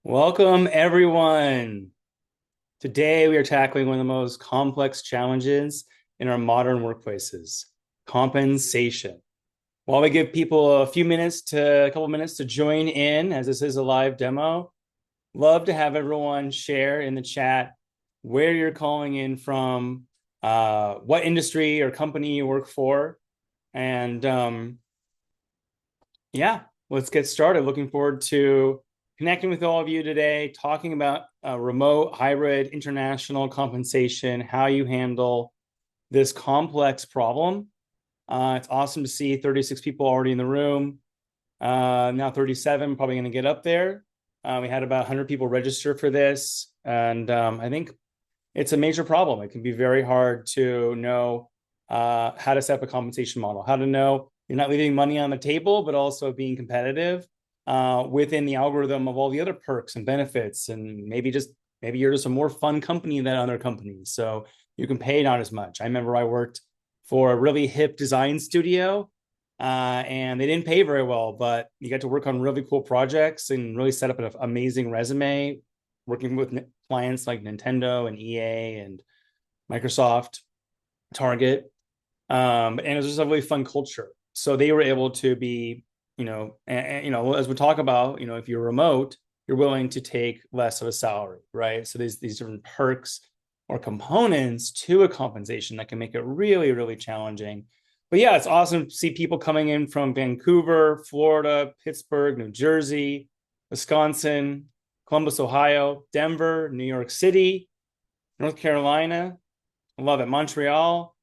Welcome, everyone. Today, we are tackling one of the most complex challenges in our modern workplaces, compensation. While we give people a couple minutes to join in, as this is a live demo, love to have everyone share in the chat where you're calling in from, what industry or company you work for, and yeah, let's get started. Looking forward to connecting with all of you today, talking about remote, hybrid, international compensation, how you handle this complex problem. It's awesome to see 36 people already in the room. Now 37, probably going to get up there. We had about 100 people register for this. And I think it's a major problem. It can be very hard to know how to set up a compensation model, how to know you're not leaving money on the table, but also being competitive within the algorithm of all the other perks and benefits. And maybe you're just a more fun company than other companies. So you can pay not as much. I remember I worked for a really hip design studio and they didn't pay very well, but you got to work on really cool projects and really set up an amazing resume working with clients like Nintendo and EA and Microsoft, Target. And it was just a really fun culture. So they were able to be, as we talk about, if you're remote, you're willing to take less of a salary, right? So these different perks or components to a compensation that can make it really, really challenging. But yeah, it's awesome to see people coming in from Vancouver, Florida, Pittsburgh, New Jersey, Wisconsin, Columbus, Ohio, Denver, New York City, North Carolina. I love it. Montreal.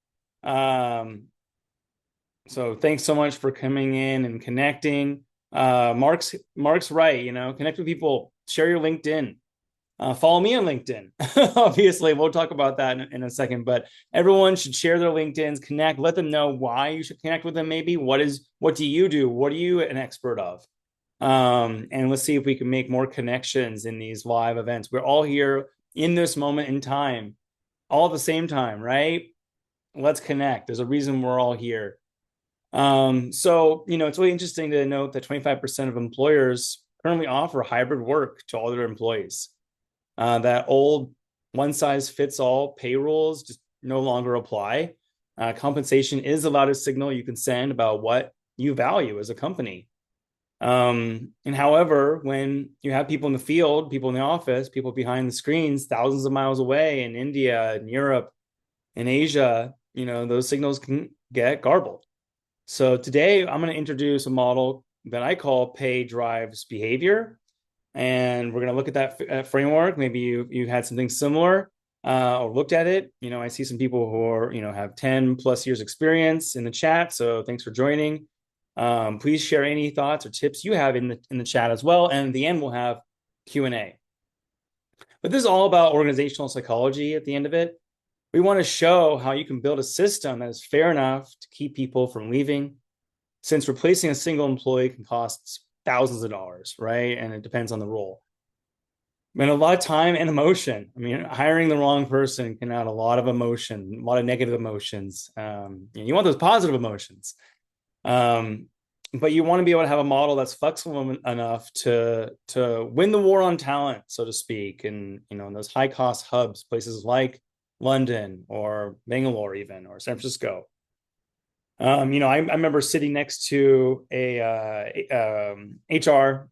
So thanks so much for coming in and connecting. Mark's right. Connect with people. Share your LinkedIn. Follow me on LinkedIn. Obviously, we'll talk about that in a second. But everyone should share their LinkedIn's, connect. Let them know why you should connect with them. Maybe what do you do? What are you an expert of? And let's see if we can make more connections in these live events. We're all here in this moment in time, all at the same time, right? Let's connect. There's a reason we're all here. It's really interesting to note that 25% of employers currently offer hybrid work to all their employees. That old one size fits all pay rules just no longer apply. Compensation is a loudest signal you can send about what you value as a company. And however, when you have people in the field, people in the office, people behind the screens, thousands of miles away in India and Europe and Asia, those signals can get garbled. So today I'm going to introduce a model that I call pay drives behavior. And we're going to look at that framework. Maybe you had something similar or looked at it. I see some people who are, have 10 plus years experience in the chat. So thanks for joining. Please share any thoughts or tips you have in the chat as well. And at the end, we'll have Q&A. But this is all about organizational psychology at the end of it. We want to show how you can build a system that is fair enough to keep people from leaving, since replacing a single employee can cost thousands of dollars, right? And it depends on the role. And a lot of time and emotion. I mean, hiring the wrong person can add a lot of emotion, a lot of negative emotions. You want those positive emotions. But you want to be able to have a model that's flexible enough to win the war on talent, so to speak. And, in those high cost hubs, places like London or Bangalore even, or San Francisco. I remember sitting next to a HR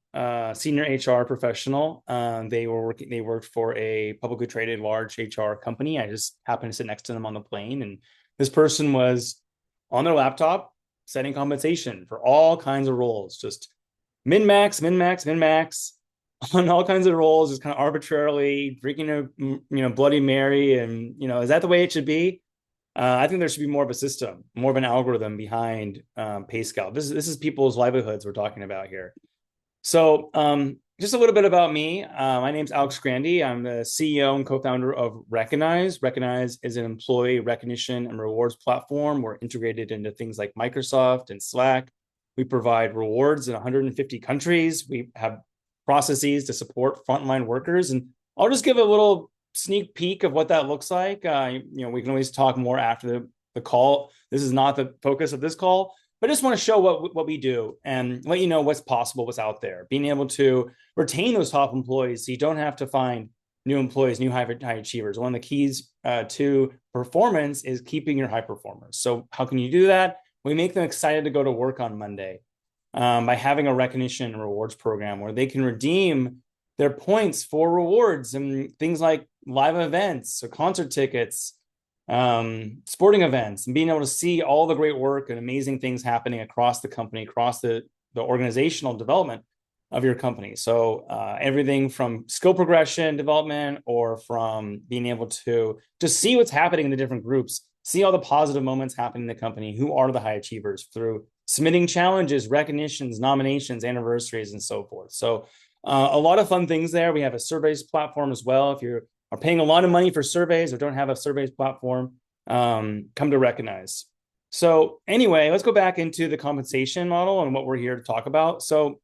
senior HR professional. They worked for a publicly traded large HR company. I just happened to sit next to them on the plane, and this person was on their laptop setting compensation for all kinds of roles, just min max on all kinds of roles, just kind of arbitrarily drinking a Bloody Mary. And is that the way it should be? I think there should be more of a system, more of an algorithm behind pay scale. This is people's livelihoods we're talking about here. So just a little bit about me. My name's Alex Grandy. I'm the CEO and co-founder of Recognize. Recognize is an employee recognition and rewards platform. We're integrated into things like Microsoft and Slack. We provide rewards in 150 countries. We have processes to support frontline workers. And I'll just give a little sneak peek of what that looks like. We can always talk more after the call. This is not the focus of this call, but I just want to show what we do and let you know what's possible, what's out there. Being able to retain those top employees so you don't have to find new employees, new high achievers. One of the keys to performance is keeping your high performers. So how can you do that? We make them excited to go to work on Monday by having a recognition and rewards program where they can redeem their points for rewards and things like live events or concert tickets, sporting events, and being able to see all the great work and amazing things happening across the company, across the organizational development of your company. So everything from skill progression development, or from being able to just see what's happening in the different groups, see all the positive moments happening in the company, who are the high achievers, through submitting challenges, recognitions, nominations, anniversaries, and so forth. So a lot of fun things there. We have a surveys platform as well. If you are paying a lot of money for surveys or don't have a surveys platform, come to recognize. So anyway, let's go back into the compensation model and what we're here to talk about. So,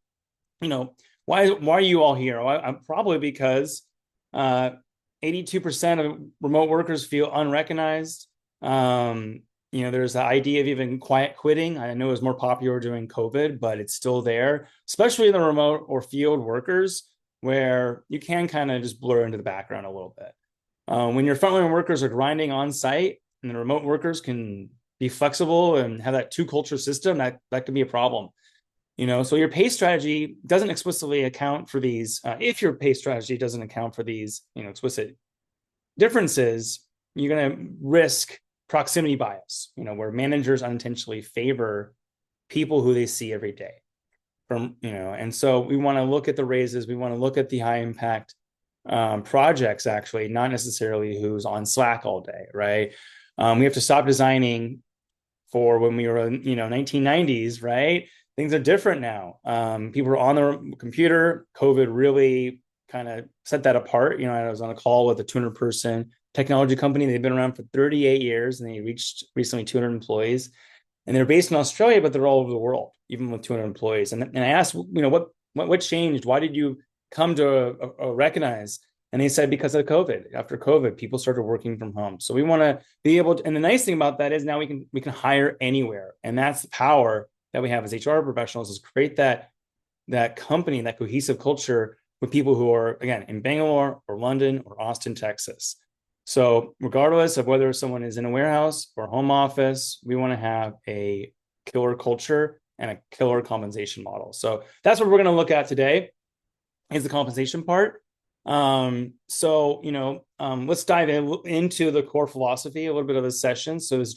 why are you all here? Well, I'm probably because 82% of remote workers feel unrecognized. There's the idea of even quiet quitting. I know it was more popular during COVID, but it's still there, especially in the remote or field workers, where you can kind of just blur into the background a little bit. When your frontline workers are grinding on site and the remote workers can be flexible and have that two culture system, that can be a problem. So your pay strategy doesn't explicitly account for these. If your pay strategy doesn't account for these, explicit differences, you're going to risk proximity bias, where managers unintentionally favor people who they see every day. And so we want to look at the raises. We want to look at the high impact projects, actually, not necessarily who's on Slack all day, right? We have to stop designing for when we were, 1990s, right? Things are different now. People are on their computer. COVID really kind of set that apart. I was on a call with a 200-person technology company. They've been around for 38 years, and they reached recently 200 employees. And they're based in Australia, but they're all over the world, even with 200 employees. And I asked, what changed? Why did you come to recognize? And they said, because of COVID. After COVID, people started working from home. So we want to be able to, and the nice thing about that is now we can hire anywhere. And that's the power that we have as HR professionals, is create that company, that cohesive culture with people who are, again, in Bangalore or London or Austin, Texas. So regardless of whether someone is in a warehouse or home office, we want to have a killer culture and a killer compensation model. So that's what we're going to look at today, is the compensation part. Let's dive into the core philosophy, a little bit of a session. So this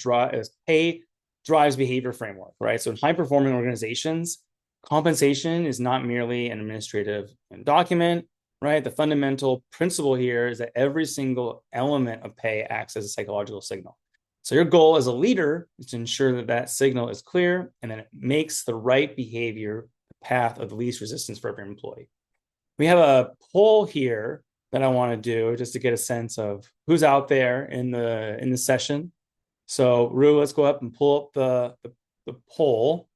pay drives behavior framework, right? So in high performing organizations, compensation is not merely an administrative document, right? The fundamental principle here is that every single element of pay acts as a psychological signal. So your goal as a leader is to ensure that signal is clear, and then it makes the right behavior the path of the least resistance for every employee. We have a poll here that I want to do just to get a sense of who's out there in the session. So Rue, let's go up and pull up the poll.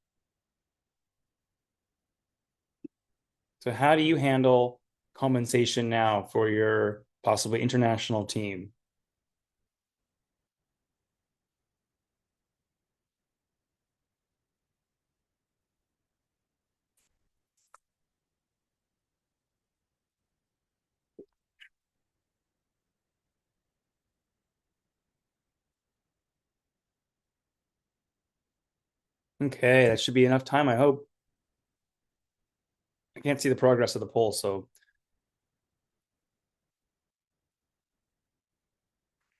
So how do you handle compensation now for your possibly international team? Okay, that should be enough time, I hope. I can't see the progress of the poll, so.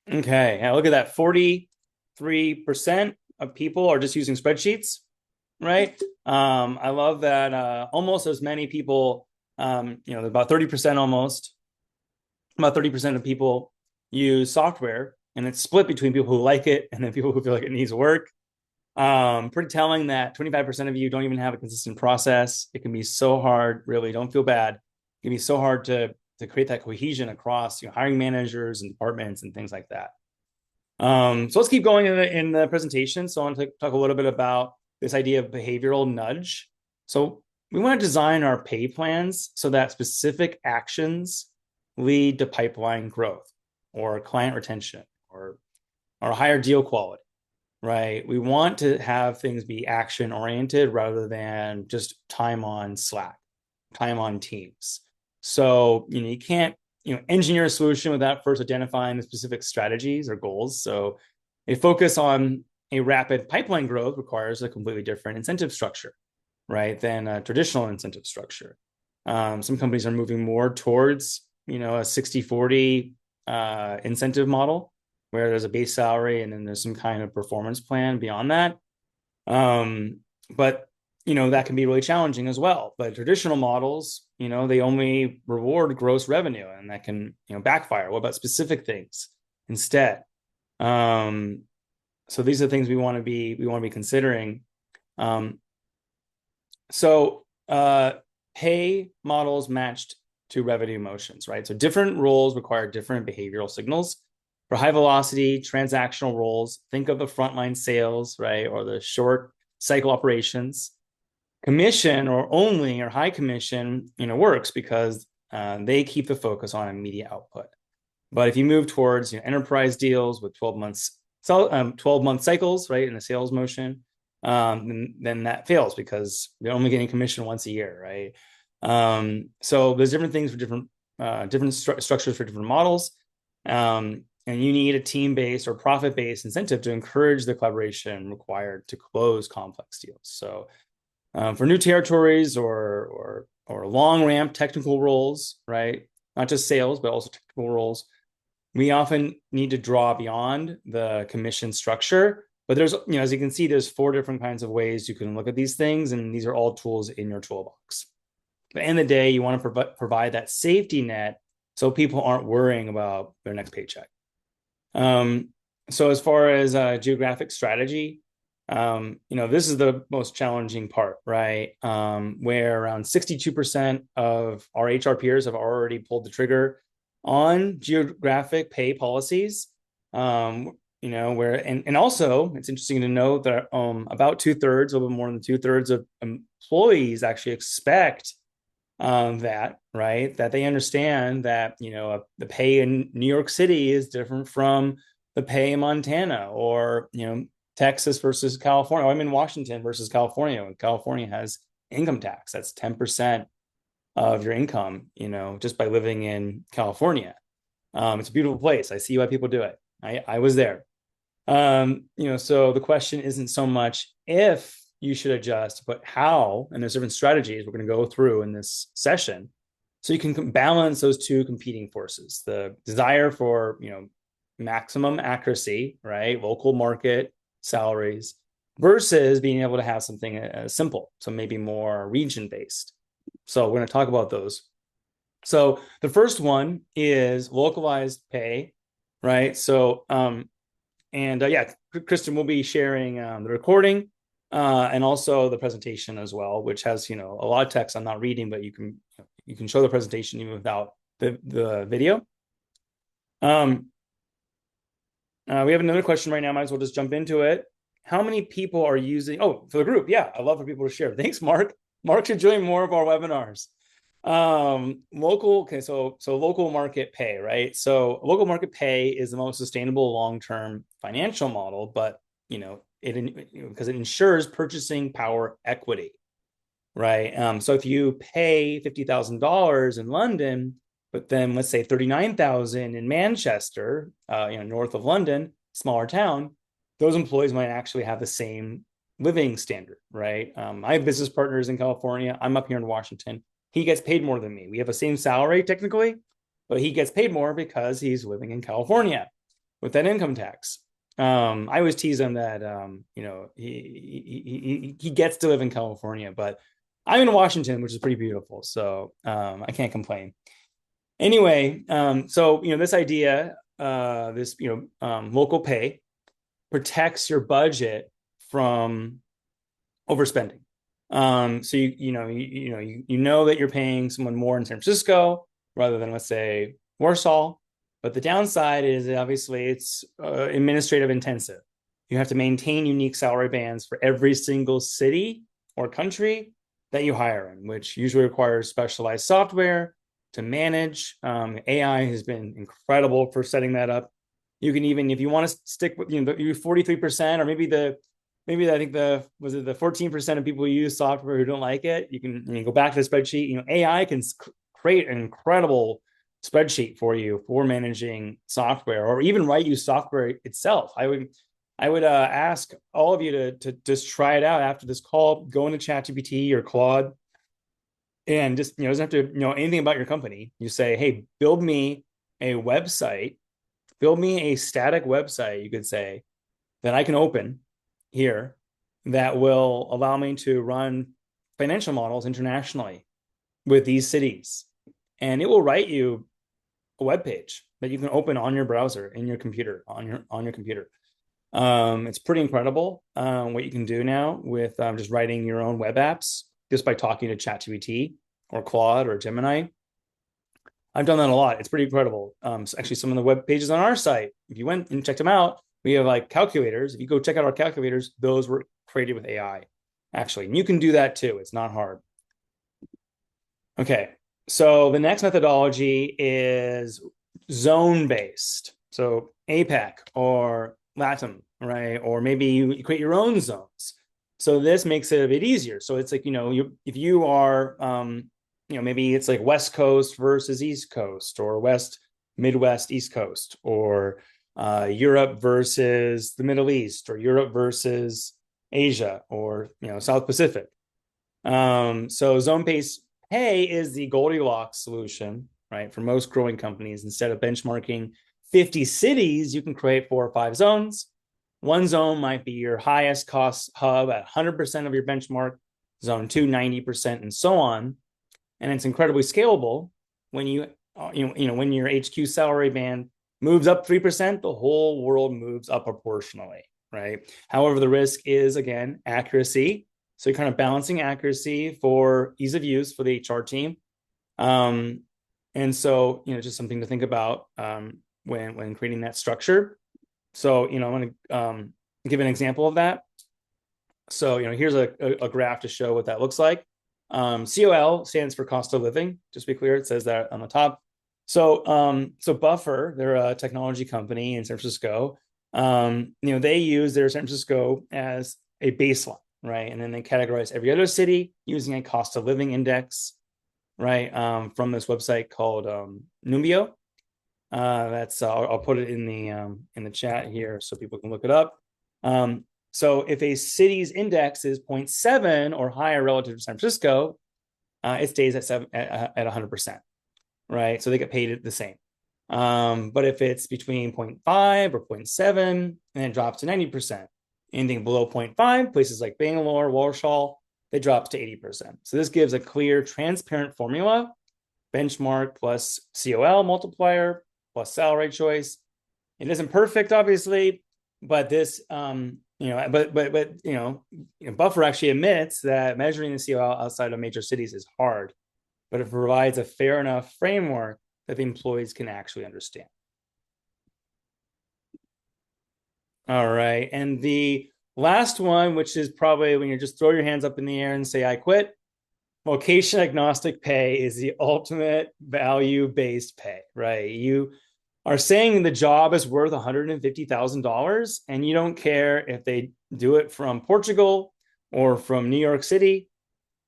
Okay, now look at that. 43% of people are just using spreadsheets, right? I love that almost as many people, about 30% almost, about 30% of people use software, and it's split between people who like it and then people who feel like it needs work. Pretty telling that 25% of you don't even have a consistent process. It can be so hard, really, don't feel bad. It can be so hard to create that cohesion across hiring managers and departments and things like that. So let's keep going in the presentation. So I want to talk a little bit about this idea of behavioral nudge. So we want to design our pay plans so that specific actions lead to pipeline growth or client retention or higher deal quality. right? We want to have things be action oriented rather than just time on Slack, time on Teams. So, you can't, engineer a solution without first identifying the specific strategies or goals. So a focus on a rapid pipeline growth requires a completely different incentive structure, right, than a traditional incentive structure. Some companies are moving more towards, a 60-40 incentive model where there's a base salary and then there's some kind of performance plan beyond that. But that can be really challenging as well. But traditional models, they only reward gross revenue, and that can, backfire. What about specific things instead? So these are things we want to be considering. So pay models matched to revenue motions, right? So different roles require different behavioral signals. For high velocity transactional roles, think of the frontline sales, right, or the short cycle operations. Commission or high commission, works because they keep the focus on immediate output. But if you move towards enterprise deals with 12-month cycles, right, in the sales motion, then that fails because you're only getting commission once a year, right? So there's different things for different structures for different models. And you need a team-based or profit-based incentive to encourage the collaboration required to close complex deals. So for new territories or long ramp technical roles, right? Not just sales, but also technical roles. We often need to draw beyond the commission structure. But there's, as you can see, there's 4 different kinds of ways you can look at these things, and these are all tools in your toolbox. At the end of the day, you want to provide that safety net so people aren't worrying about their next paycheck. So as far as geographic strategy, this is the most challenging part, right? Where around 62% of our HR peers have already pulled the trigger on geographic pay policies. Where and also it's interesting to note that about 2/3, a little bit more than 2/3 of employees actually expect that, right? That they understand that, the pay in New York City is different from the pay in Montana or, Texas versus California. I'm in Washington versus California. California has income tax. That's 10% of your income, just by living in California. It's a beautiful place. I see why people do it. I was there. So the question isn't so much if you should adjust, but how, and there's different strategies we're going to go through in this session. So you can balance those two competing forces, the desire for, maximum accuracy, right? Local market salaries versus being able to have something simple. So maybe more region based. So we're going to talk about those. So the first one is localized pay, right? So, Kristen will be sharing the recording and also the presentation as well, which has, a lot of text I'm not reading, but you can show the presentation even without the video. We have another question right now. Might as well just jump into it. How many people are using, for the group? Yeah, I love for people to share. Thanks, Mark. Mark should join more of our webinars. Local market pay, right? So local market pay is the most sustainable long-term financial model, but, because it ensures purchasing power equity, right? So if you pay $50,000 in London, but then let's say 39,000 in Manchester, north of London, smaller town, those employees might actually have the same living standard, right? I have business partners in California. I'm up here in Washington. He gets paid more than me. We have the same salary technically, but he gets paid more because he's living in California with that income tax. I always tease him that, he gets to live in California, but I'm in Washington, which is pretty beautiful. So I can't complain. Anyway, this idea, local pay protects your budget from overspending. So you know that you're paying someone more in San Francisco rather than, let's say, Warsaw. But the downside is obviously it's administrative intensive. You have to maintain unique salary bands for every single city or country that you hire in, which usually requires specialized software to manage. AI has been incredible for setting that up. You can even, if you want to stick with, you 43%, or maybe I think was it the 14% of people who use software who don't like it, you can go back to the spreadsheet. AI can create an incredible spreadsheet for you for managing software, or even write you software itself. I would ask all of you to just try it out after this call. Go into ChatGPT or Claude, and just doesn't have to know anything about your company. You say, hey, build me a website, build me a static website, you could say, that I can open here that will allow me to run financial models internationally with these cities. And it will write you a web page that you can open on your browser, in your computer, on your computer. It's pretty incredible what you can do now with just writing your own web apps just by talking to ChatGPT or Claude or Gemini. I've done that a lot. It's pretty incredible. So actually, some of the web pages on our site, if you went and checked them out, we have like calculators. If you go check out our calculators, those were created with AI, actually. And you can do that too. It's not hard. Okay. So the next methodology is zone-based. So APAC or LATAM, right? Or maybe you create your own zones. So this makes it a bit easier. So it's like, if you are, maybe it's like West Coast versus East Coast, or Midwest, East Coast, or Europe versus the Middle East, or Europe versus Asia, or South Pacific. So zone-based pay is the Goldilocks solution, right? For most growing companies, instead of benchmarking 50 cities, you can create 4 or 5 zones. One zone might be your highest cost hub at 100% of your benchmark, zone 2, 90%, and so on. And it's incredibly scalable. When when your HQ salary band moves up 3%, the whole world moves up proportionally, right? However, the risk is, again, accuracy. So you're kind of balancing accuracy for ease of use for the HR team. And so, just something to think about when creating that structure. So, I'm going to give an example of that. So, here's a graph to show what that looks like. COL stands for cost of living. Just to be clear, it says that on the top. So Buffer, they're a technology company in San Francisco. They use their San Francisco as a baseline, right? And then they categorize every other city using a cost of living index, right? From this website called Numbeo. I'll put it in the chat here so people can look it up. So if a city's index is 0.7 or higher relative to San Francisco, it stays at 100%, right? So they get paid the same. But if it's between 0.5 or 0.7, and it drops to 90%. Anything below 0.5, places like Bangalore, Warsaw, it drops to 80%. So this gives a clear, transparent formula: benchmark plus COL multiplier plus salary choice. It isn't perfect, obviously, but this, Buffer actually admits that measuring the COL outside of major cities is hard, but it provides a fair enough framework that the employees can actually understand. All right. And the last one, which is probably when you just throw your hands up in the air and say, I quit. Location agnostic pay is the ultimate value-based pay, right? You are saying the job is worth $150,000 and you don't care if they do it from Portugal or from New York City.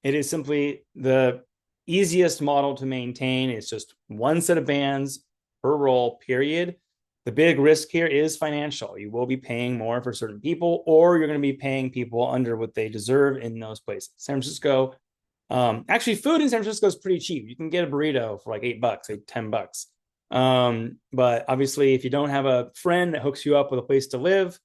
It is simply the easiest model to maintain. It's just one set of bands per role, period. The big risk here is financial. You will be paying more for certain people, or you're going to be paying people under what they deserve in those places. San Francisco, actually, food in San Francisco is pretty cheap. You can get a burrito for like $8, like $10. But obviously, if you don't have a friend that hooks you up with a place to live,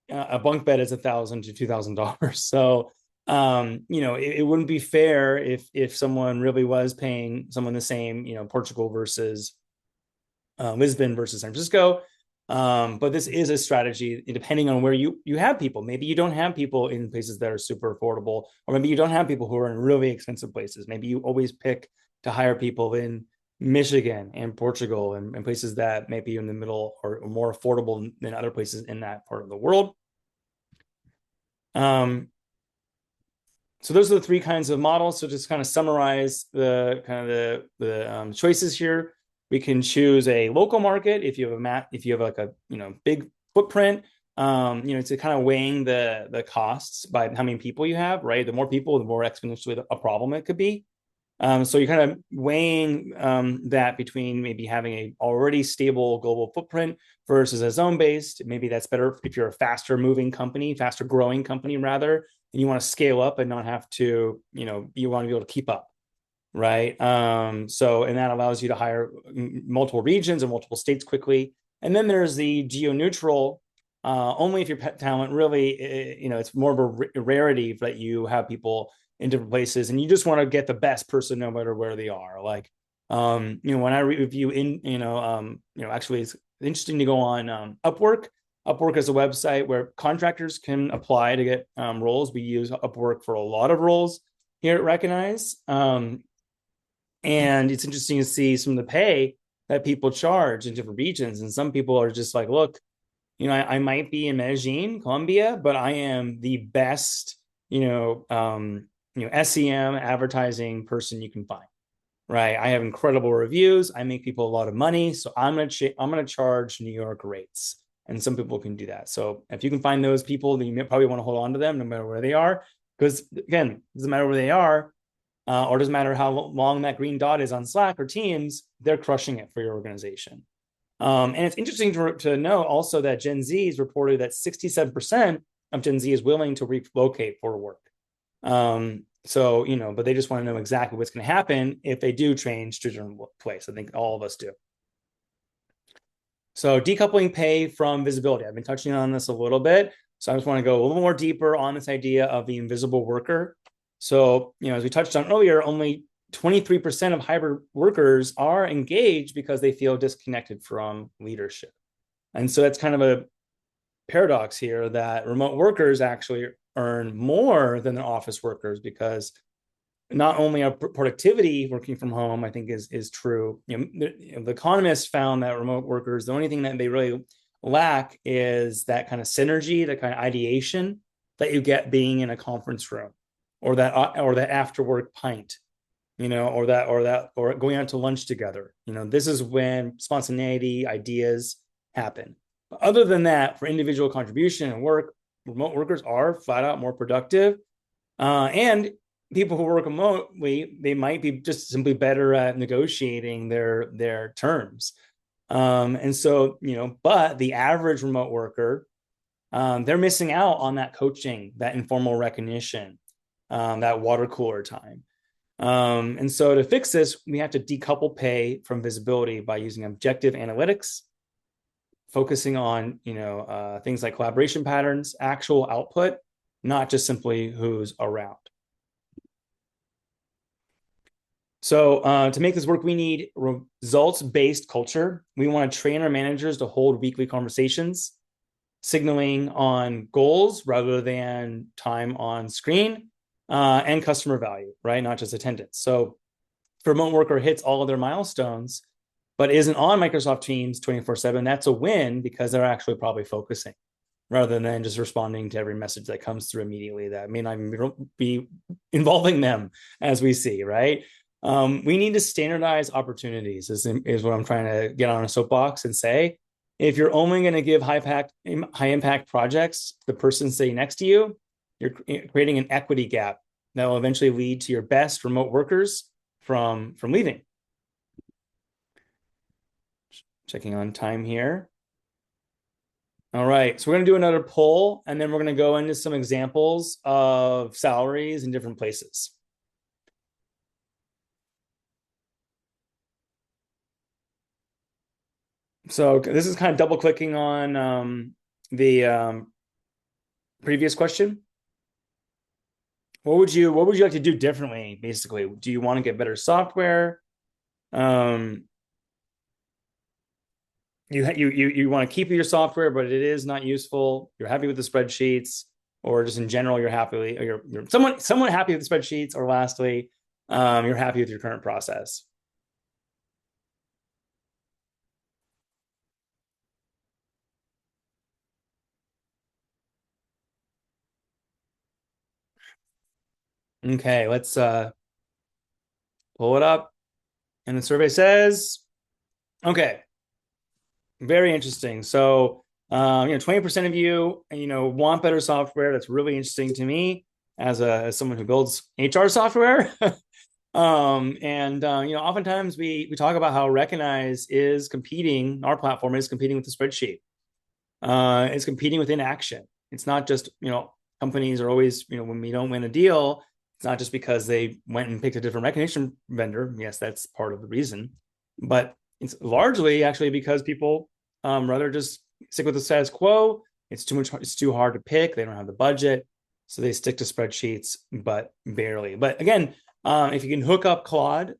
a bunk bed is $1,000 to $2,000. So, it wouldn't be fair if someone really was paying someone the same, Portugal versus Lisbon versus San Francisco. But this is a strategy depending on where you have people. Maybe you don't have people in places that are super affordable, or maybe you don't have people who are in really expensive places. Maybe you always pick to hire people in Michigan and Portugal and places that may be in the middle or more affordable than other places in that part of the world. So those are the 3 kinds of models. So just kind of summarize the choices here. We can choose a local market if you have if you have like a big footprint. To kind of weighing the costs by how many people you have, right? The more people, the more exponentially a problem it could be. So you're kind of weighing that between maybe having a already stable global footprint versus a zone based. Maybe that's better if you're a faster moving company, faster growing company rather, and you want to scale up and not have to, you want to be able to keep up, right? And that allows you to hire multiple regions and multiple states quickly. And then there's the geo neutral. Only if your talent really, it's more of a rarity that you have people in different places, and you just want to get the best person no matter where they are. Like, when I review actually it's interesting to go on Upwork. Upwork is a website where contractors can apply to get roles. We use Upwork for a lot of roles here at Recognize. And it's interesting to see some of the pay that people charge in different regions. And some people are just like, look, I might be in Medellin, Colombia, but I am the best, SEM advertising person you can find, right? I have incredible reviews. I make people a lot of money, so I'm gonna charge New York rates, and some people can do that. So if you can find those people, then you probably want to hold on to them no matter where they are, because again, it doesn't matter where they are, or doesn't matter how long that green dot is on Slack or Teams, they're crushing it for your organization. And it's interesting to know also that Gen Z has reported that 67% of Gen Z is willing to relocate for work. But they just want to know exactly what's going to happen if they do change to a different place. I think all of us do. So decoupling pay from visibility. I've been touching on this a little bit. So I just want to go a little more deeper on this idea of the invisible worker. So, as we touched on earlier, only 23% of hybrid workers are engaged because they feel disconnected from leadership. And so that's kind of a paradox here that remote workers actually earn more than the office workers, because not only are productivity working from home, I think is true. The economists found that remote workers, the only thing that they really lack is that kind of synergy, that kind of ideation that you get being in a conference room, or that after work pint, or going out to lunch together. This is when spontaneity, ideas happen. But other than that, for individual contribution and work, remote workers are flat out more productive. And people who work remotely, they might be just simply better at negotiating their terms. But the average remote worker, they're missing out on that coaching, that informal recognition, that water cooler time. And so to fix this, we have to decouple pay from visibility by using objective analytics, focusing on things like collaboration patterns, actual output, not just simply who's around. So to make this work, we need results-based culture. We want to train our managers to hold weekly conversations, signaling on goals rather than time on screen, and customer value, right? Not just attendance. So if a remote worker hits all of their milestones, but isn't on Microsoft Teams 24/7, that's a win because they're actually probably focusing rather than just responding to every message that comes through immediately that may not even be involving them, as we see, right? We need to standardize opportunities is what I'm trying to get on a soapbox and say. If you're only going to give high impact projects to the person sitting next to you, you're creating an equity gap that will eventually lead to your best remote workers from leaving. Checking on time here. All right, so we're going to do another poll, and then we're going to go into some examples of salaries in different places. So this is kind of double clicking on the previous question. What would you like to do differently? Basically, do you want to get better software? You want to keep your software, but it is not useful. You're happy with the spreadsheets, or just in general, you're happy. Or you're somewhat happy with the spreadsheets, or lastly, you're happy with your current process. Okay, let's pull it up. And the survey says Okay, very interesting. So, 20% of you, want better software. That's really interesting to me as someone who builds HR software. And oftentimes we talk about how Recognize is competing. Our platform is competing with the spreadsheet. It's competing with inaction. It's not just companies are always when we don't win a deal, it's not just because they went and picked a different recognition vendor. Yes, that's part of the reason, but it's largely actually because people rather just stick with the status quo. It's too much. It's too hard to pick. They don't have the budget, so they stick to spreadsheets, but barely. But again, if you can hook up Claude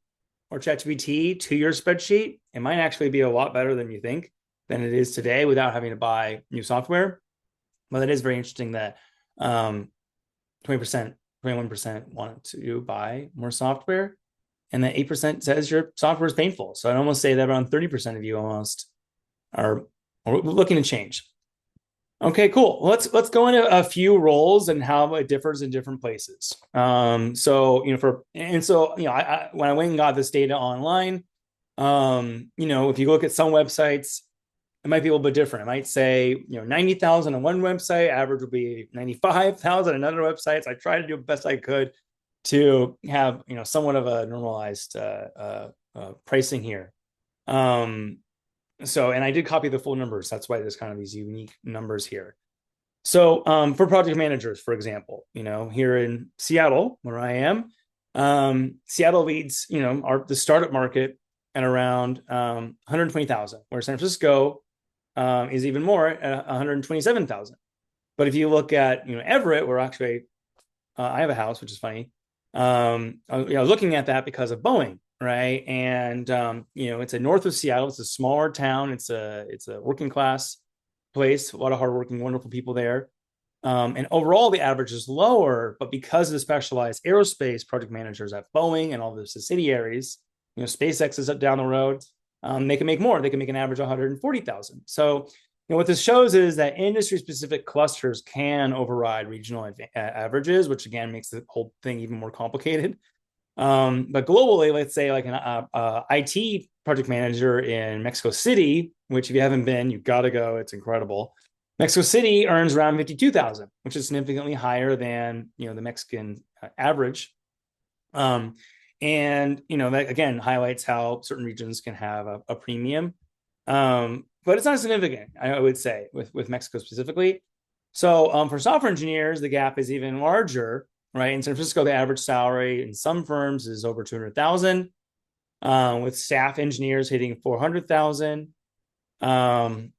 or ChatGPT to your spreadsheet, it might actually be a lot better than you think than it is today without having to buy new software. But it is very interesting that 20%, 21% wanted to buy more software, and that 8% says your software is painful. So I'd almost say that around 30% of you almost are looking to change. Okay, cool. Let's go into a few roles and how it differs in different places. When I went and got this data online, if you look at some websites, it might be a little bit different. It might say, 90,000 on one website, average would be 95,000 on other websites. I tried to do the best I could to have, somewhat of a normalized pricing here. And I did copy the full numbers. That's why there's kind of these unique numbers here. So for project managers, for example, here in Seattle, where I am, Seattle leads, the startup market at around 120,000, where San Francisco is even more at 127,000. But if you look at Everett, where actually I have a house, which is funny. Looking at that because of Boeing, right? And it's a north of Seattle. It's a smaller town. It's a working class place. A lot of hardworking, wonderful people there. And overall, the average is lower, but because of the specialized aerospace project managers at Boeing and all the subsidiaries, SpaceX is up down the road. They can make more. They can make an average of 140,000. So, what this shows is that industry-specific clusters can override regional averages, which again makes the whole thing even more complicated. But globally, let's say like an IT project manager in Mexico City, which if you haven't been, you've got to go. It's incredible. Mexico City earns around 52,000, which is significantly higher than the Mexican average. That again highlights how certain regions can have a premium. But it's not significant, I would say, with Mexico specifically. So for software engineers, the gap is even larger, right? In San Francisco, the average salary in some firms is over 200,000, with staff engineers hitting 400,000. I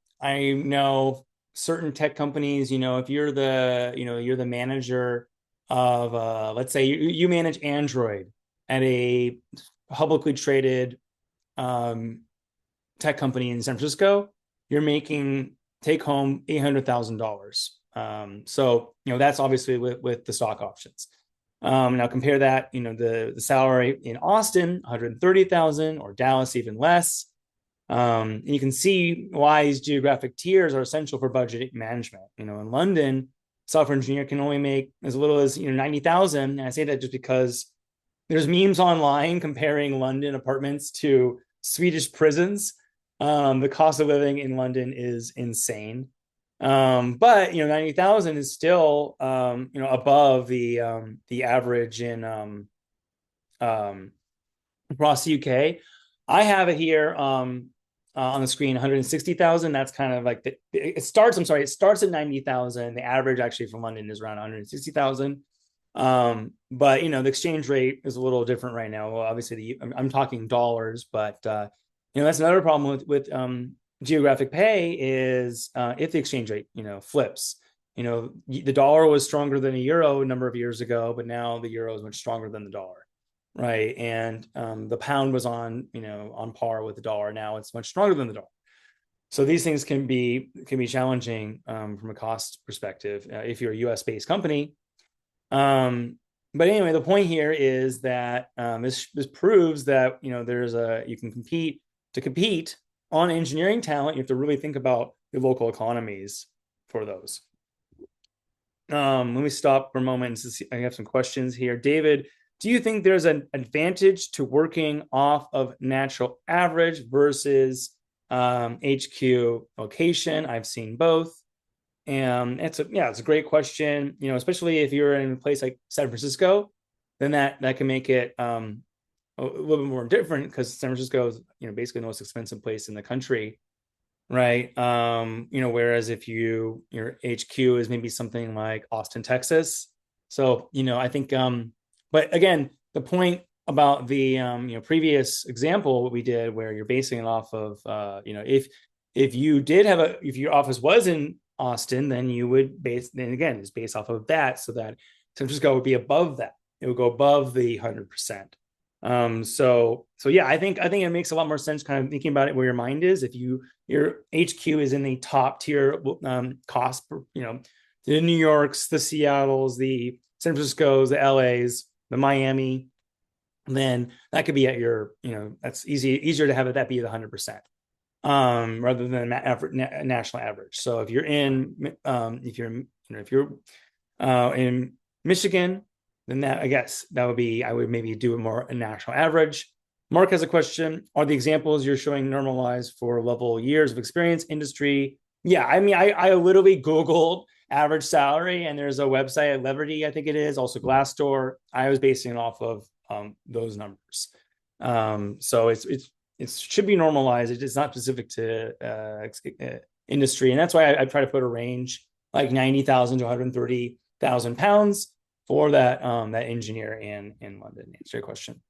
know certain tech companies, if you're the manager of, let's say you manage Android at a publicly traded tech company in San Francisco, you're making take home $800,000. So that's obviously with the stock options. Now compare that, the salary in Austin, 130,000, or Dallas, even less. And you can see why these geographic tiers are essential for budget management. In London, software engineer can only make as little as 90,000. And I say that just because there's memes online comparing London apartments to Swedish prisons. The cost of living in London is insane. But 90,000 is still above the average in across the UK. I have it here on the screen, 160,000. That's kind of like it starts at 90,000. The average actually from London is around 160,000. But the exchange rate is a little different right now. Well, obviously I'm talking dollars, but that's another problem with geographic pay is if the exchange rate flips. The dollar was stronger than a euro a number of years ago, but now the euro is much stronger than the dollar, right? And the pound was on par with the dollar. Now it's much stronger than the dollar. So these things can be challenging from a cost perspective if you're a U.S. based company. But anyway, the point here is that this proves that you can compete on engineering talent. You have to really think about your local economies for those. Let me stop for a moment and see. I have some questions here. David do you think there's an advantage to working off of natural average versus HQ location? I've seen both. And it's a great question. Especially if you're in a place like San Francisco, then that can make it a little bit more different, because San Francisco is basically the most expensive place in the country, right? Whereas if your HQ is maybe something like Austin, Texas. So I think but again, the point about the previous example what we did, where you're basing it off of if you did have if your office was in Austin, then you would then again it's based off of that, so that San Francisco would be above that. It would go above the 100%. So yeah, I think it makes a lot more sense kind of thinking about it where your mind is. If your HQ is in the top tier cost, the New Yorks, the Seattles, the San Francisco's, the LA's, the Miami, then that could be at your, that's easier to have that be the 100%, rather than national average. So if you're in, if you're in Michigan, then that, I guess that would be, I would maybe do a national average. Mark has a question. Are the examples you're showing normalized for level years of experience, industry? Yeah, I mean, I literally Googled average salary, and there's a website at Leverty, I think it is, also Glassdoor. I was basing it off of those numbers. So it should be normalized. It's not specific to industry, and that's why I try to put a range like 90,000 to 130,000 pounds for that engineer in London. Answer your question.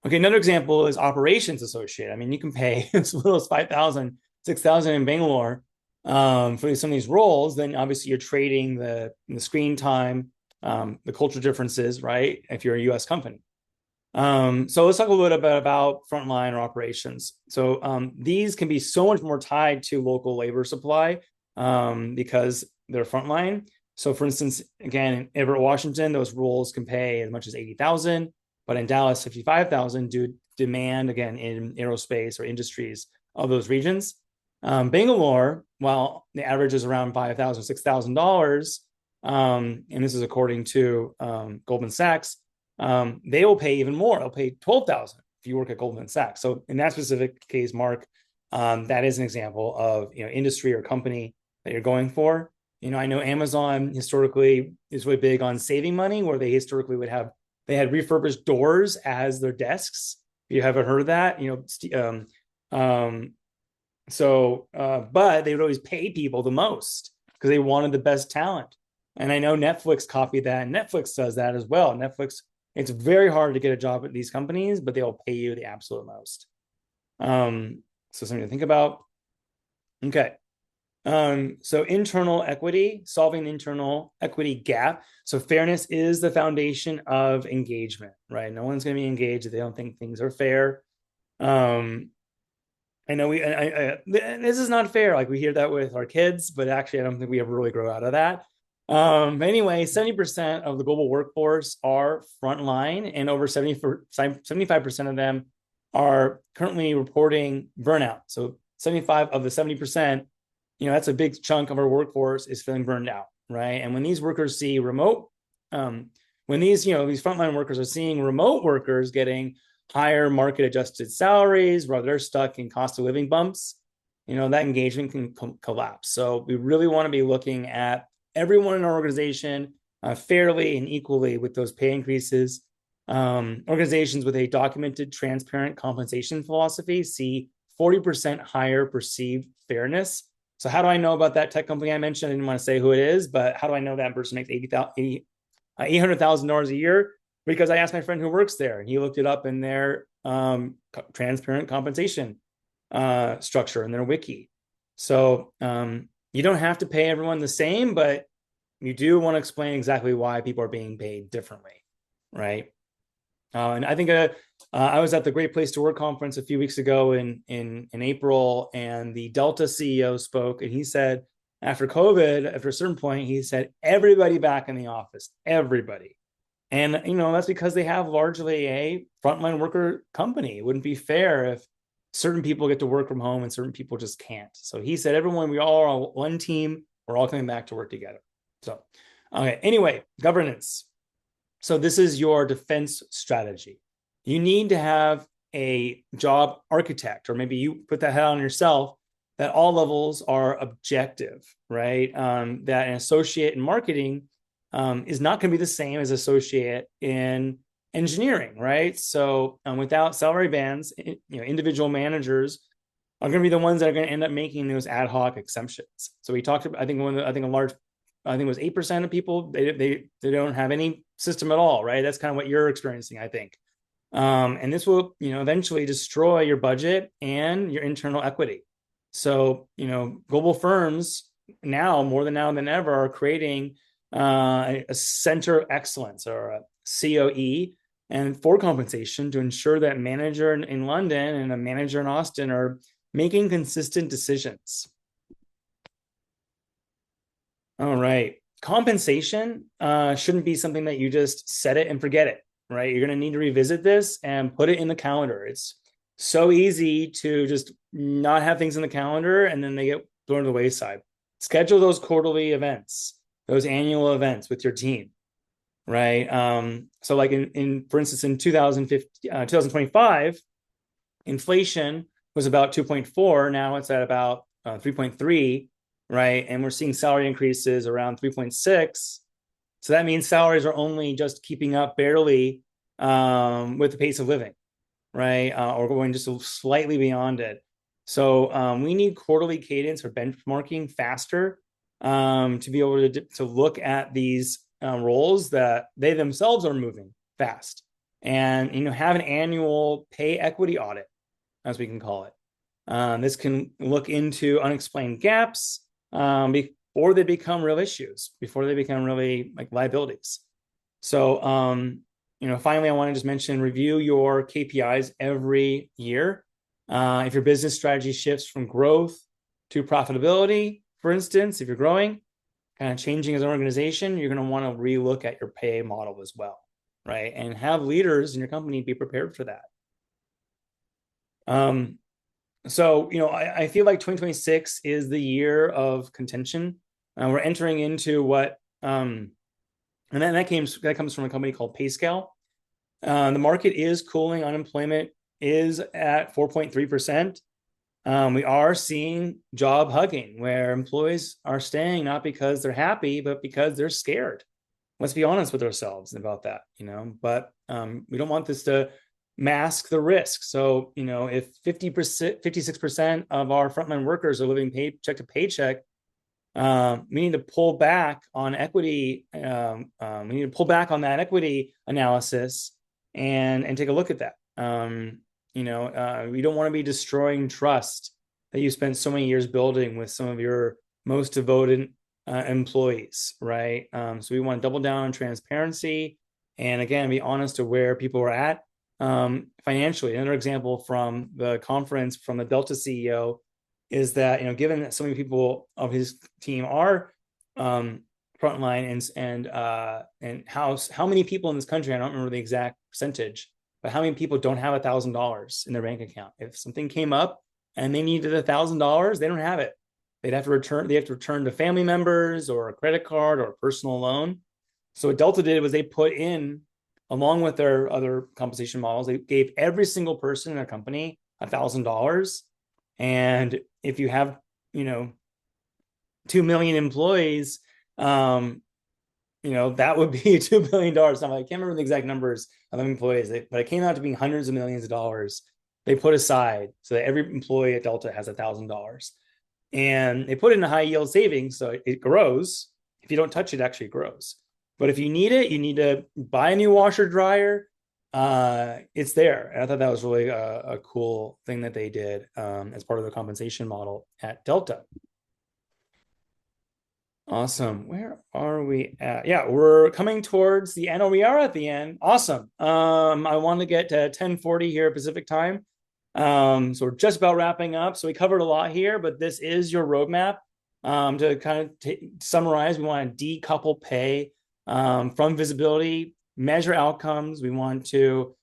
Okay, another example is operations associate. I mean, you can pay as little as 5,000, 6,000 in Bangalore for some of these roles. Then obviously you're trading the screen time, the cultural differences, right? If you're a U.S. company. So let's talk a little bit about frontline or operations. So these can be so much more tied to local labor supply because they're frontline. So for instance, again, in Everett, Washington, those roles can pay as much as 80,000, but in Dallas, 55,000 due to demand, again, in aerospace or industries of those regions. Bangalore, while the average is around $5,000, $6,000, and this is according to Goldman Sachs, they will pay even more. They'll pay 12,000 if you work at Goldman Sachs. So in that specific case, Mark, that is an example of industry or company that you're going for. I know Amazon historically is really big on saving money, where they historically they had refurbished doors as their desks. If you haven't heard of that, but they would always pay people the most because they wanted the best talent. And I know Netflix copied that, and Netflix does that as well. Netflix, it's very hard to get a job at these companies, but they'll pay you the absolute most. So something to think about. Okay. So internal equity, solving the internal equity gap. So fairness is the foundation of engagement, right? No one's going to be engaged if they don't think things are fair. I know this is not fair. Like we hear that with our kids, but actually I don't think we ever really grow out of that. Anyway, 70% of the global workforce are frontline, and over 75% of them are currently reporting burnout. So 75 of the 70%, that's a big chunk of our workforce is feeling burned out, right? And when these workers see remote, when these frontline workers are seeing remote workers getting higher market adjusted salaries while they're stuck in cost of living bumps, that engagement can collapse. So we really want to be looking at everyone in our organization fairly and equally with those pay increases. Organizations with a documented, transparent compensation philosophy see 40% higher perceived fairness. So how do I know about that tech company I mentioned? I didn't want to say who it is, but how do I know that person makes $800,000 a year? Because I asked my friend who works there, and he looked it up in their transparent compensation structure in their wiki. So you don't have to pay everyone the same, but you do want to explain exactly why people are being paid differently, right? And I think I was at the Great Place to Work conference a few weeks ago in April, and the Delta CEO spoke, and he said after COVID, after a certain point, he said everybody back in the office, everybody. And that's because they have largely a frontline worker company. It wouldn't be fair if certain people get to work from home and certain people just can't. So he said, everyone, we all are on one team. We're all coming back to work together. So, okay. Anyway, governance. So this is your defense strategy. You need to have a job architect, or maybe you put that head on yourself, that all levels are objective, right? That an associate in marketing is not going to be the same as associate in engineering, right? So without salary bands, individual managers are going to be the ones that are going to end up making those ad hoc exemptions. So we talked about, I think it was 8% of people, they don't have any system at all, right? That's kind of what you're experiencing, I think. And this will, eventually destroy your budget and your internal equity. So, global firms now, more than now than ever, are creating a center of excellence, or a COE, and for compensation, to ensure that manager in London and a manager in Austin are making consistent decisions. All right. Compensation shouldn't be something that you just set it and forget it, right? You're going to need to revisit this and put it in the calendar. It's so easy to just not have things in the calendar and then they get thrown to the wayside. Schedule those quarterly events, those annual events with your team, right? So like for instance, in 2025, inflation was about 2.4. Now it's at about 3.3, right? And we're seeing salary increases around 3.6. So that means salaries are only just keeping up barely with the pace of living, right? Or going just slightly beyond it. So we need quarterly cadence or benchmarking faster to be able to look at these roles that they themselves are moving fast, and have an annual pay equity audit, as we can call it. This can look into unexplained gaps before they become real issues, before they become really like liabilities. So, finally, I want to just mention, review your KPIs every year. If your business strategy shifts from growth to profitability, for instance, if you're growing, kind of changing as an organization, you're going to want to relook at your pay model as well, right? And have leaders in your company be prepared for that. So, I feel like 2026 is the year of contention. We're entering into what, and then that comes from a company called PayScale. The market is cooling. Unemployment is at 4.3%. We are seeing job hugging, where employees are staying not because they're happy, but because they're scared. Let's be honest with ourselves about that, but we don't want this to mask the risk. So, if 56% of our frontline workers are living paycheck to paycheck, we need to pull back on equity. We need to pull back on that equity analysis and take a look at that. We don't want to be destroying trust that you spent so many years building with some of your most devoted employees, right? So we want to double down on transparency and, again, be honest to where people are at financially. Another example from the conference from the Delta CEO is that, given that so many people of his team are frontline and how many people in this country, I don't remember the exact percentage, but how many people don't have $1,000 in their bank account? If something came up and they needed $1,000, they don't have it. They have to return to family members or a credit card or a personal loan. So what Delta did was they put in, along with their other compensation models, they gave every single person in their company $1,000. And if you have, 2 million employees, that would be $2 billion. I can't remember the exact numbers of employees, but it came out to being hundreds of millions of dollars they put aside so that every employee at Delta has $1,000. And they put it in a high yield savings, so it grows. If you don't touch it, it actually grows. But if you need it, you need to buy a new washer dryer. It's there. And I thought that was really a cool thing that they did as part of the compensation model at Delta. Awesome. Where are we at? Yeah, we're coming towards the end. Oh, we are at the end. Awesome. I want to get to 10:40 here Pacific time. So we're just about wrapping up. So we covered a lot here, but this is your roadmap. To kind of summarize, we want to decouple pay from visibility, measure outcomes. We want to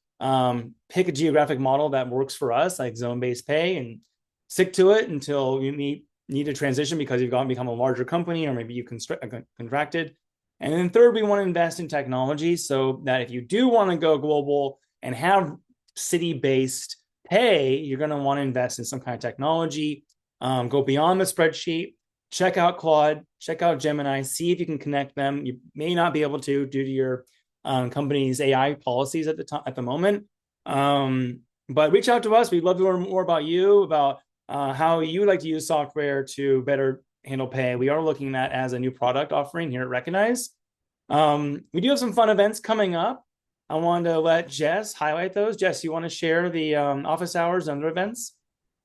pick a geographic model that works for us, like zone-based pay, and stick to it until you need to transition because you've become a larger company, or maybe you contracted, And then third, we want to invest in technology so that if you do want to go global and have city-based pay, you're going to want to invest in some kind of technology, go beyond the spreadsheet, check out Claude, check out Gemini, see if you can connect them. You may not be able to due to your company's AI policies at the moment. But reach out to us. We'd love to learn more about you, about how you like to use software to better handle pay. We are looking at as a new product offering here at Recognize. We do have some fun events coming up. I wanted to let Jess highlight those. Jess, you want to share the office hours and other events?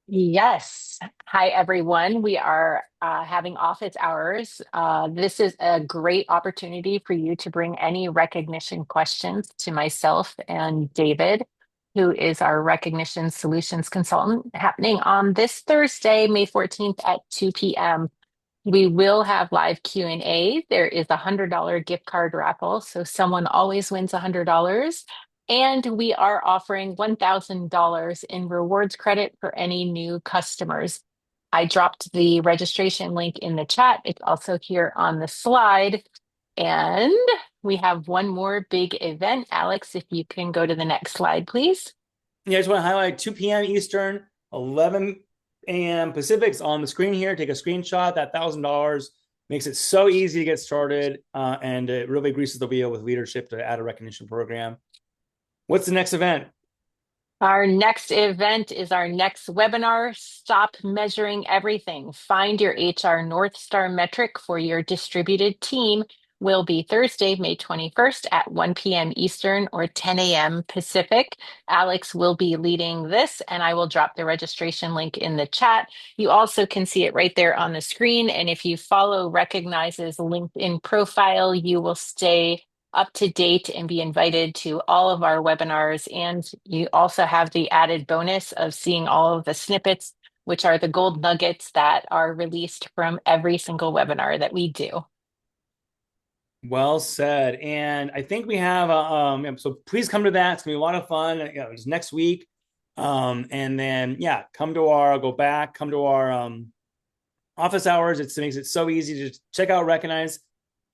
Yes. Hi, everyone. We are having office hours. This is a great opportunity for you to bring any recognition questions to myself and David, who is our recognition solutions consultant, happening on this Thursday, May 14th at 2 p.m. We will have live Q&A. There is a $100 gift card raffle, so someone always wins $100. And we are offering $1,000 in rewards credit for any new customers. I dropped the registration link in the chat. It's also here on the slide. And we have one more big event. Alex, if you can go to the next slide, please. Yeah, I just want to highlight 2 p.m. Eastern, 11 a.m. Pacific's on the screen here. Take a screenshot. That $1,000 makes it so easy to get started, and it really greases the wheel with leadership to add a recognition program. What's the next event? Our next event is our next webinar, Stop Measuring Everything. Find your HR North Star metric for your distributed team will be Thursday, May 21st at 1 p.m. Eastern or 10 a.m. Pacific. Alex will be leading this, and I will drop the registration link in the chat. You also can see it right there on the screen. And if you follow Recognize's LinkedIn profile, you will stay up to date and be invited to all of our webinars. And you also have the added bonus of seeing all of the snippets, which are the gold nuggets that are released from every single webinar that we do. Well said. And I think we have so please come to that. It's gonna be a lot of fun. It's next week. And then come to our office hours. It makes it so easy to check out Recognize.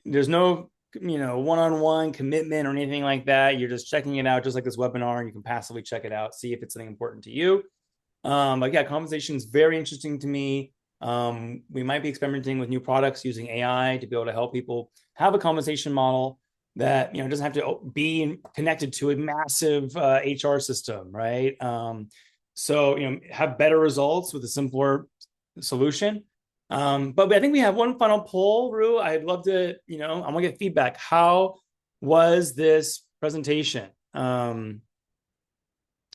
There's no one-on-one commitment or anything like that. You're just checking it out, just like this webinar, and you can passively check it out, see if it's something important to you. But yeah, conversation is very interesting to me. We might be experimenting with new products using AI to be able to help people have a conversation model that doesn't have to be connected to a massive HR system, right? So have better results with a simpler solution. But I think we have one final poll, Rue. I'd love to, I want to get feedback. How was this presentation? I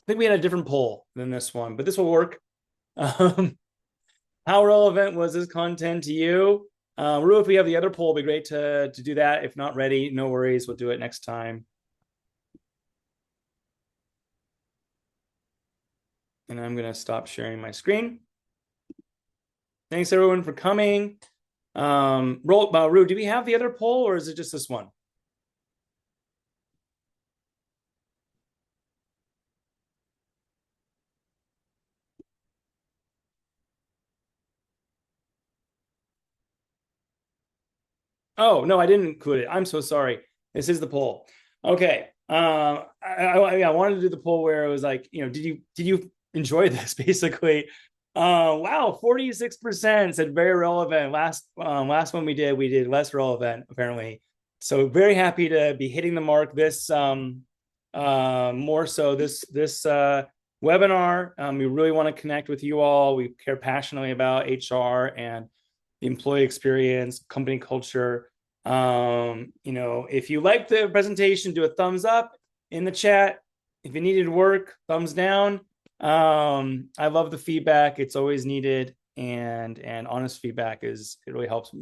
think we had a different poll than this one, but this will work. How relevant was this content to you? Rue, if we have the other poll, it'd be great to do that. If not ready, no worries. We'll do it next time. And I'm going to stop sharing my screen. Thanks everyone for coming. Rue, do we have the other poll or is it just this one? Oh, no, I didn't include it. I'm so sorry. This is the poll. Okay. I wanted to do the poll where it was like, did you enjoy this basically? Wow, 46% said very relevant. Last one we did less relevant apparently. So very happy to be hitting the mark this more so this webinar. We really want to connect with you all. We care passionately about HR and the employee experience, company culture. If you liked the presentation, do a thumbs up in the chat. If it needed work, thumbs down. I love the feedback. It's always needed, and honest feedback it really helps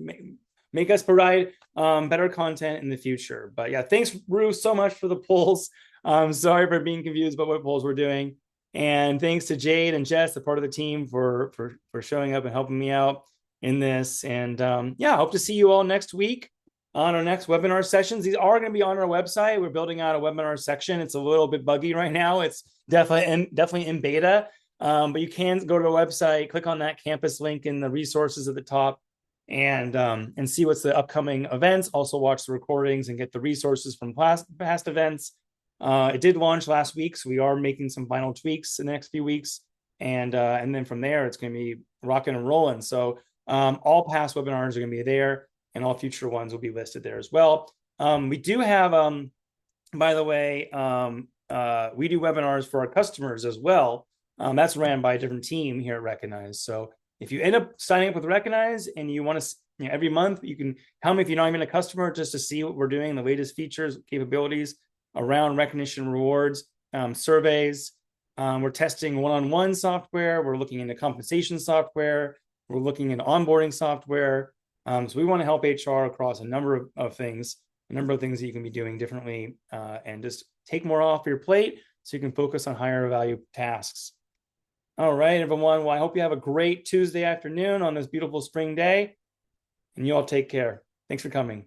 make us provide better content in the future. But yeah, thanks, Rue, so much for the polls. I'm sorry for being confused about what polls we're doing. And thanks to Jade and Jess, the part of the team, for showing up and helping me out in this. And I hope to see you all next week on our next webinar sessions. These are going to be on our website. We're building out a webinar section. It's a little bit buggy right now. It's definitely in beta, but you can go to the website, click on that campus link in the resources at the top, and see what's the upcoming events. Also watch the recordings and get the resources from past events. It did launch last week, so we are making some final tweaks in the next few weeks, and then from there it's going to be rocking and rolling. So all past webinars are going to be there, and all future ones will be listed there as well. We do have, by the way, we do webinars for our customers as well. That's ran by a different team here at Recognize. So if you end up signing up with Recognize and you want to, every month you can come if you're not even a customer just to see what we're doing, the latest features, capabilities around recognition rewards, surveys. We're testing one-on-one software. We're looking into compensation software. We're looking into onboarding software. So we want to help HR across a number of things that you can be doing differently, and just take more off your plate so you can focus on higher value tasks. All right, everyone. Well, I hope you have a great Tuesday afternoon on this beautiful spring day, and you all take care. Thanks for coming.